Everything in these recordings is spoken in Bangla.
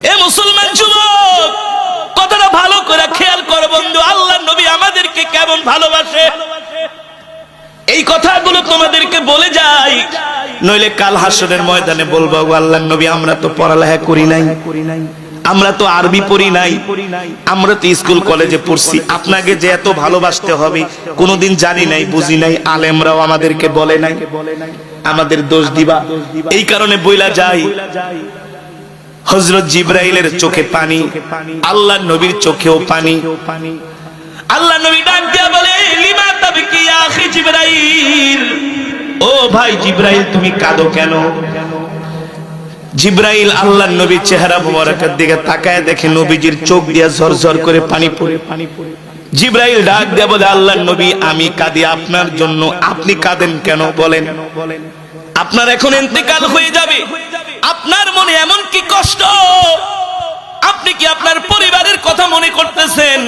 এ মুসলমান যুবক, কথাটা ভালো করে খেয়াল করো বন্ধু। আল্লাহর নবী আমাদেরকে কেমন ভালোবাসে এই কথাগুলো তোমাদেরকে বলে যাই, নইলে কাল হাসরের ময়দানে বলবো আল্লাহর নবী আমরা তো পড়ালেখা করি নাই, আমরা তো আরবি পড়ি নাই, আমরা তো স্কুল কলেজে পড়ছি, আপনাকে যে এত ভালোবাসতে হবে কোনোদিন জানি নাই, বুঝি নাই, আলেমরাও আমাদেরকে বলে নাই, আমাদের দোষ দিবা। এই কারণে বইলা যাই, হযরত জিবরাইলের চোখে পানি, আল্লাহর নবীর চোখেও পানি। আল্লাহ নবী ডাক দিয়া বলে, লিমা তাবকি ইয়া আখি জিবরাইল, ও ভাই জিবরাইল তুমি কাঁদো কেন? জিবরাইল আল্লাহর নবীর চেহারা মোবারকের দিকে তাকায় দেখে নবীজির চোখ দিয়া ঝরঝর করে পানি পড়ে। জিবরাইল ডাক দিয়া বলে, আল্লাহর নবী আমি কাঁদি আপনার জন্য, আপনি কাঁদেন কেন বলেন? আপনার এখন ইন্তেকাল হয়ে যাবে, আপনার মনে এমন কি কষ্ট? আপনি কি আপনার পরিবারের কথা মনে করতেছেন?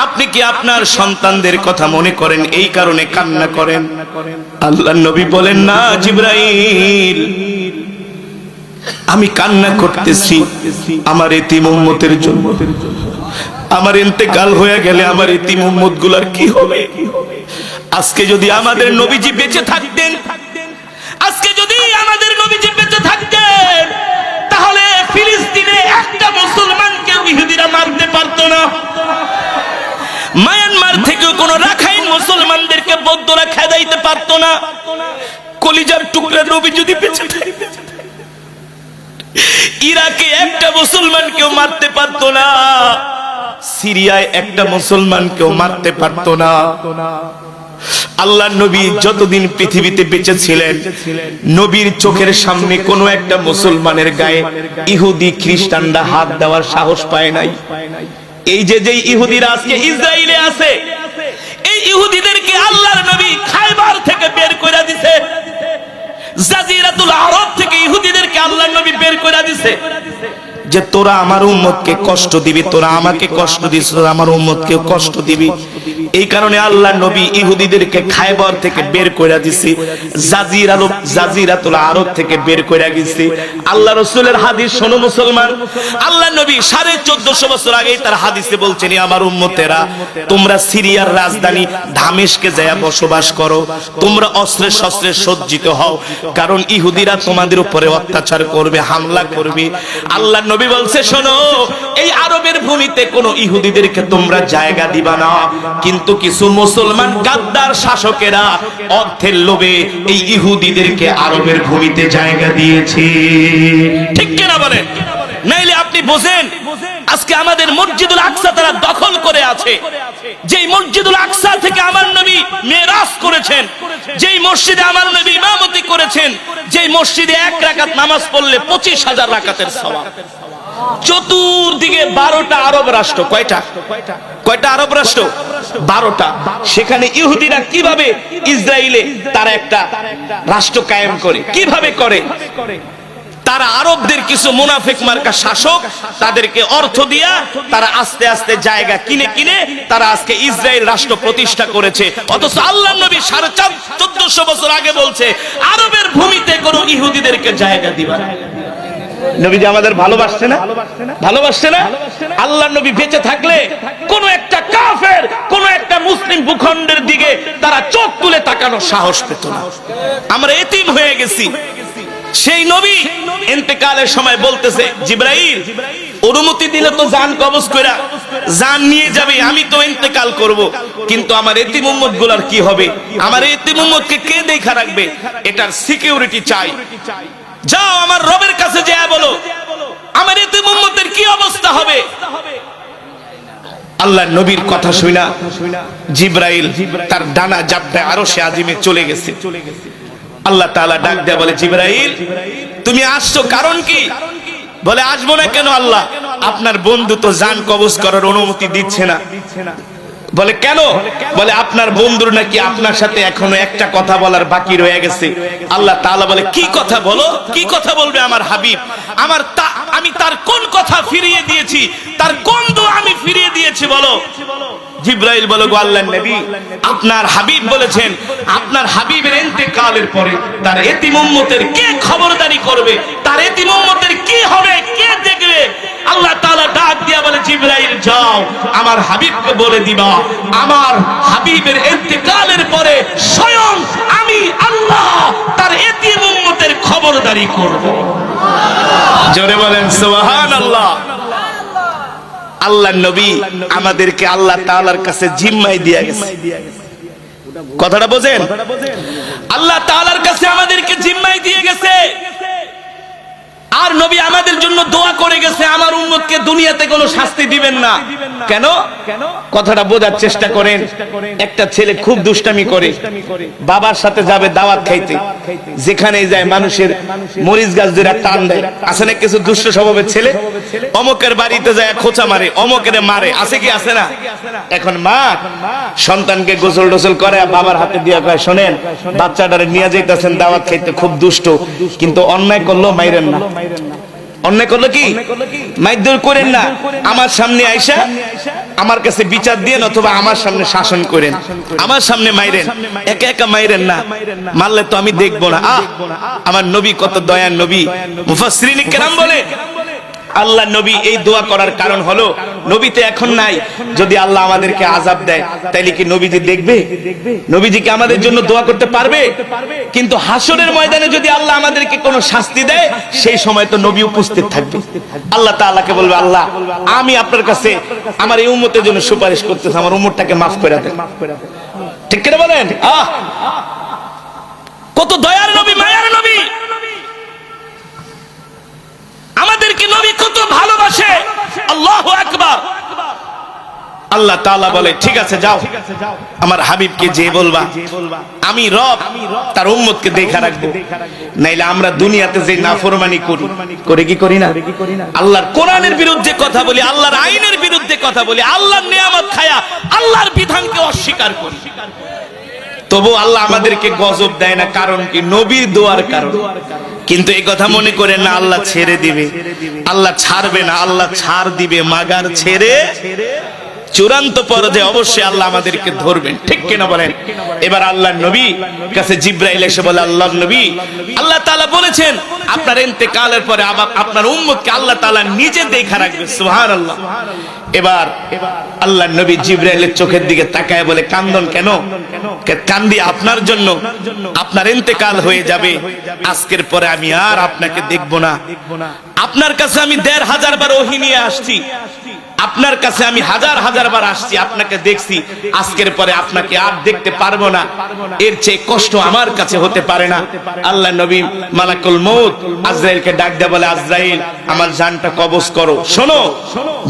আপনি কি আপনার সন্তানদের কথা মনে করেন, এই কারণে কান্না করেন? আল্লাহর নবী বলেন, না জিবরাইল, আমি কান্না করতেছি আমার এতিম উম্মতের জন্য। আমার ইন্তেকাল হয়ে গেলে আমার এতিম উম্মত গুলার কি হবে? আজকে যদি আমাদের নবীজি বেঁচে থাকতেন, আজকে যদি আমাদের নবীজি বেঁচে থাকতেন, তাহলে ফিলিস্তিনে একটা মুসলমানকে ইহুদিরা মারতে পারতো না। মায়ানমার থেকে কোন রাখাইন মুসলমানদেরকে বৌদ্ধরা খেদাইতে পারতো না। কলিজার টুকরা নবী যদি বেঁচে থাকতেন, ইরাকে একটা মুসলমানকেও মারতে পারতো না, সিরিয়ায় একটা মুসলমানকেও মারতে পারতো না। আল্লাহর নবী যতদিন পৃথিবীতে বেঁচে ছিলেন, নবীর চোখের সামনে কোনো একটা মুসলমানের গায়ে ইহুদি খ্রিস্টানরা হাত দেওয়ার সাহস পায় নাই। এই যে ইহুদিরা আজকে ইসরায়েলে আছে, এই ইহুদিদেরকে আল্লাহর নবী খায়বার থেকে বের করে দিয়েছে, জাজিরাতুল আরব থেকে ইহুদিদেরকে আল্লাহর নবী বের করে দিয়েছে, যে তোরা আমার উম্মতকে কষ্ট দিবি, তোরা আমাকে কষ্ট দিস, তোরা আমার উম্মতকে কষ্ট দিবি। এই কারণে আল্লাহর নবী ইহুদিদেরকে খায়বার থেকে বের করে দিয়েছে, জাজিরাতুল আরব থেকে বের করে গেছে। আল্লাহ রাসূলের হাদিস শোনো মুসলমান, আল্লাহর নবী 1450 বছর আগে তার হাদিসে বলছেন, আমার উম্মতেরা তোমরা সিরিয়ার রাজধানী দামেস্কে যায় বসবাস করো, তোমরা অস্ত্রে শস্ত্রে সজ্জিত হও, কারণ ইহুদিরা তোমাদের উপরে অত্যাচার করবে, হামলা করবে। আল্লাহর নবী বলছে, শোনো, এই আরবের ভূমিতে কোন ইহুদিদেরকে তোমরা জায়গা দিবা না, কিন্তু কিছু মুসলমান গাদ্দার শাসকেরা অর্থের লোভে এই ইহুদিদেরকে আরবের ভূমিতে জায়গা দিয়েছে। ঠিক কিনা বলেন? নাইলে আপনি বোঝেন, আজকে আমাদের মসজিদুল আকসা তারা দখল করে আছে। যেই মসজিদুল আকসা থেকে আমার নবী মেরাজ করেছেন, যেই মসজিদে আমার নবী ইমামতি করেছেন, যেই মসজিদে এক রাকাত নামাজ পড়লে 25,000 রাকাতের সওয়াব। চতুর্দিকে 12টা আরব রাষ্ট্র। কয়টা আরব রাষ্ট্র? 12টা। সেখানে ইহুদিরা কিভাবে ইসরায়েলে তারা একটা রাষ্ট্র কায়েম করে, কিভাবে করে? তারা আরবদের কিছু মুনাফিক মার্কা শাসক, তাদেরকে অর্থ দিয়া তারা আস্তে আস্তে জায়গা কিনে কিনে তারা আজকে ইসরায়েল রাষ্ট্র প্রতিষ্ঠা করেছে। অথচ আল্লাহর নবী 1450 বছর আগে বলছে, আরবের ভূমিতে কোন ইহুদিদেরকে জায়গা দিবা না। নবীজি আমাদের ভালোবাসছে না? ভালোবাসছে না? আল্লাহর নবী বেঁচে থাকলে কোন একটা কাফের কোন একটা মুসলিম ভূখণ্ডের দিকে তারা চোখ তুলে তাকানোর সাহস পেত না। আমরা এতিম হয়ে গেছি। সেই নবী ইন্তেকালের সময় বলতেছে, জিবরাইল অনুমতি দিলে তো জান কবজ কইরা জান নিয়ে যাবে, আমি তো ইন্তেকাল করব, কিন্তু আমার এতিম উম্মত গুলার কি হবে? আমার এতিম উম্মতকে কে দেখা রাখবে? এটার সিকিউরিটি চাই। যাও আমার রবের কাছে যায় বলো, আমার এতিম উম্মতের কি অবস্থা হবে? আল্লাহর নবীর কথা শুনা জিবরাইল তার ডানা জাপটা আরশে আজিমে চলে গেছে। আল্লাহ তাআলা ডাক দেয়া বলে, জিবরাইল তুমি আসছো কারণ কি? বলে, আসবো না কেন আল্লাহ? আপনার বন্ধু তো জান কবজ করার অনুমতি দিচ্ছে না। বলে, কেন? বলে, আপনার বন্ধুর নাকি আপনার সাথে এখনো একটা কথা বলার বাকি রয়ে গেছে। আল্লাহ তাআলা বলে, কি কথা বলো? কি কথা বলবে আমার হাবিব? আমি তার কোন কথা ফিরিয়ে দিয়েছি? তার কোন দোয়া আমি ফিরিয়ে দিয়েছি বলো? জিবরাইল বলে, গো আল্লাহর নবী, আপনার হাবিব বলেছেন আপনার হাবিবের ইন্তেকালের পরে তার এতিম উম্মতের কে খবরদারি করবে, তার এতিম উম্মতের কি হবে, কে দেখবে? আল্লাহ তাআলা ডাক দিয়া বলে, জিবরাইল যাও আমার হাবিবকে বলে দিবা আমার হাবিবের ইন্তেকালের পরে স্বয়ং আমি আল্লাহ তার এতিম উম্মতের খবরদারি করব। জোরে বলেন সুবহানাল্লাহ। আল্লাহর নবী আমাদেরকে আল্লাহ তাআলার কাছে জিম্মায় দিয়ে গেছে। কথাটা বোঝেন? আল্লাহ তাআলার কাছে আমাদেরকে জিম্মায় দিয়ে গেছে। আর নবী আমাদের জন্য দোয়া করে গেছে, আমার উম্মতকে দুনিয়াতে কোনো শাস্তি দিবেন না। কেন? কথাটা বোঝার চেষ্টা করেন। একটা ছেলে খুব দুষ্টামি করে, বাবার সাথে যাবে দাওয়াত খাইতে, যেখানেই যায় মানুষের মরিচ গাছ ধরে টান দেয়। আছে না কিছু দুষ্ট স্বভাবের ছেলে? অমুকের বাড়িতে যায় খোঁচা মারে, অমুকের মারে, আছে কি আছে না? এখন মা সন্তানকে গোসল টোসল করে বাবার হাতে দিয়ে কয়, শোনেন বাচ্চাটারে নিয়ে যাইতেছেন দাওয়াত খাইতে, খুব দুষ্ট, কিন্তু অন্যায় করলো মাইরেন না। অন্যায় করলো কি মাইর করেন না, আমার সামনে আইসা আমার কাছে বিচার দিয়ে অথবা আমার সামনে শাসন করেন, আমার সামনে মাইরেন, একা একা মাইরেন না, মারলে তো আমি দেখবো না। আমার নবী কত দয়ার নবী। মুফাসসিরিন কেরাম বলে আল্লাহ নবী এই দোয়া করার কারণ হলো নবীতে এখন নাই। যদি আল্লাহ আমাদেরকে আযাব দেয় তাহলে কি নবীজি দেখবে? নবীজি কি আমাদের জন্য দোয়া করতে পারবে? কিন্তু হাসরের ময়দানে যদি আল্লাহ আমাদেরকে কোনো শাস্তি দেয় সেই সময় তো নবী উপস্থিত থাকবে। আল্লাহ তাআলাকে বলবে, আল্লাহ আমি আপনার কাছে আমার এই উম্মতের জন্য সুপারিশ করতেছি, আমার উম্মতটাকে মাফ করে দেন। ঠিক করে বলেন? কত দয়ার নবী, মায়ার নবী। আমাদেরকে নবী কত ভালোবাসে। আল্লাহু আকবার। আল্লাহ তাআলা বলে, ঠিক আছে যাও আমার হাবিবকে যে বলবা আমি রব তার উম্মতকে দেখা রাখবো। নাইলে আমরা দুনিয়াতে যে নাফরমানি করি কি করি না? আল্লাহর কোরআনের বিরুদ্ধে কথা বলি, আল্লাহর আইনের বিরুদ্ধে কথা বলি, আল্লাহর নিয়ামত খায়া আল্লাহর বিধানকে অস্বীকার করি, তবু আল্লাহ আমাদেরকে গজব দেয় না। কারণ কি? নবীর দোয়ার কারণ। কিন্তু এই কথা মনে করেন না আল্লাহ ছেড়ে দিবে, আল্লাহ ছাড়বে না, আল্লাহ ছাড় দিবে মাগার ছেড়ে চূড়ান্ত পর্যায়ে অবশ্যই আল্লাহ আমাদেরকে ধরবেন। ঠিক কিনা বলেন? এবার আল্লাহর নবী কাছে জিবরাইল এসে বলে, আল্লাহর নবী আল্লাহ তাআলা বলেছেন আপনার ইন্তেকালের পরে আপনার উম্মতকে আল্লাহ তাআলা নিজে দেখা রাখবে। সুবহানাল্লাহ। এবার আল্লাহর নবী জিবরাইলের চোখের দিকে তাকায় বলে, কান্দন কেন? কান্দি আপনার জন্য, আপনার ইন্তেকাল হয়ে যাবে, আজকের পরে আমি আর আপনাকে দেখব না। আপনার কাছে আমি ১৫০০ বার ওহী নিয়ে আসছি, আপনার কাছে আমি হাজার হাজার বার আসছি, আপনাকে দেখছি, আজকের পরে আপনাকে আর দেখতে পারবো না। এর চেয়ে কষ্ট আমার কাছে হতে পারে না। আল্লাহ নবী মালাকুল মউত আজরাইলকে ডাক দেয়া বলে, আজরাইল আমার জানটা কবজ করো। শোনো,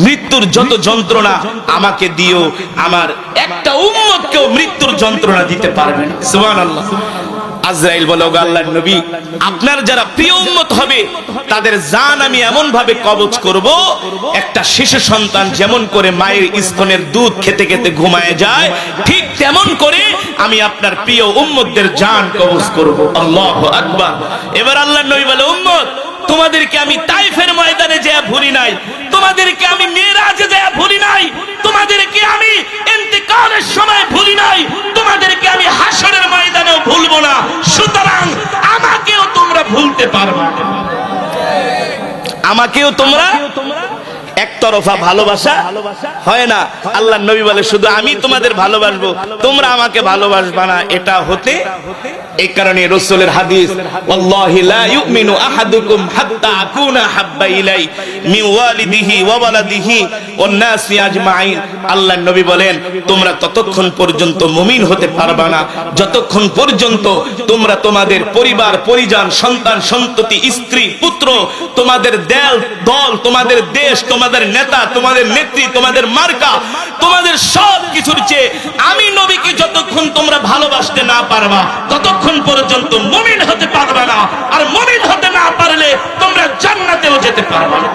মৃত্যুর যত যন্ত্রণা আমাকে দিও, আমার একটা উম্মতকেও মৃত্যুর যন্ত্রণা দিতে পারবে না। সুবহানাল্লাহ। আজরাইল বলে, ও আল্লাহর নবী আপনার যারা প্রিয় উম্মত হবে তাদের জান আমি এমন ভাবে কবজ করব, একটা শিশু সন্তান যেমন করে মায়ের স্তনের দুধ খেতে খেতে ঘুমায় যায়, ঠিক তেমন করে আমি আপনার প্রিয় উম্মতদের জান কবজ করব। আল্লাহু আকবার। এবার আল্লাহর নবী বলে, উম্মত তোমাদেরকে আমি তাইফের ময়দানে যেয়ে ভুলি নাই, তোমাদেরকে আমি মিরাজে যেয়ে ভুলি নাই, তোমাদেরকে আমি ইন্তেকালের সময় ভুলি নাই, তোমাদেরকে আমি হাসরের ময়দানেও ভুলবো না। সুতরাং আমাকেও তোমরা ভুলতে পারবে না, আমাকেও তোমরা একতরফা ভালোবাসা হয় না। আল্লাহর নবী বলে, শুধু আমি তোমাদের ভালোবাসবো, তোমরা আমাকে ভালোবাসবা না, এটা হতে। এই কারণে রাসূলের হাদিস, ওয়াল্লাহি লা ইউমিনু আহাদুকুম হাত্তা আকুনা হাব্বা ইলাই মিন ওয়ালিদিহি ওয়া ওয়ালাদিহি ওয়ান নাসি আজমাইন। আল্লাহর নবী বলেন, তোমরা ততক্ষণ পর্যন্ত মুমিন হতে পারবা না যতক্ষণ পর্যন্ত তোমরা তোমাদের পরিবার পরিজন, সন্তান সন্ততি, স্ত্রী পুত্র, তোমাদের দল, তোমাদের দেশ, তোমাদের নেতা, তোমাদের নেত্রী, তোমাদের মার্কা, তোমাদের সব কিছুর চেয়ে আমি নবীকে যতক্ষণ তোমরা ভালোবাসতে না পারবা ততক্ষণ পর্যন্ত মুমিন হতে পারবা না। আর মুমিন হতে না পারলে তোমরা জান্নাতেও যেতে পারবা না।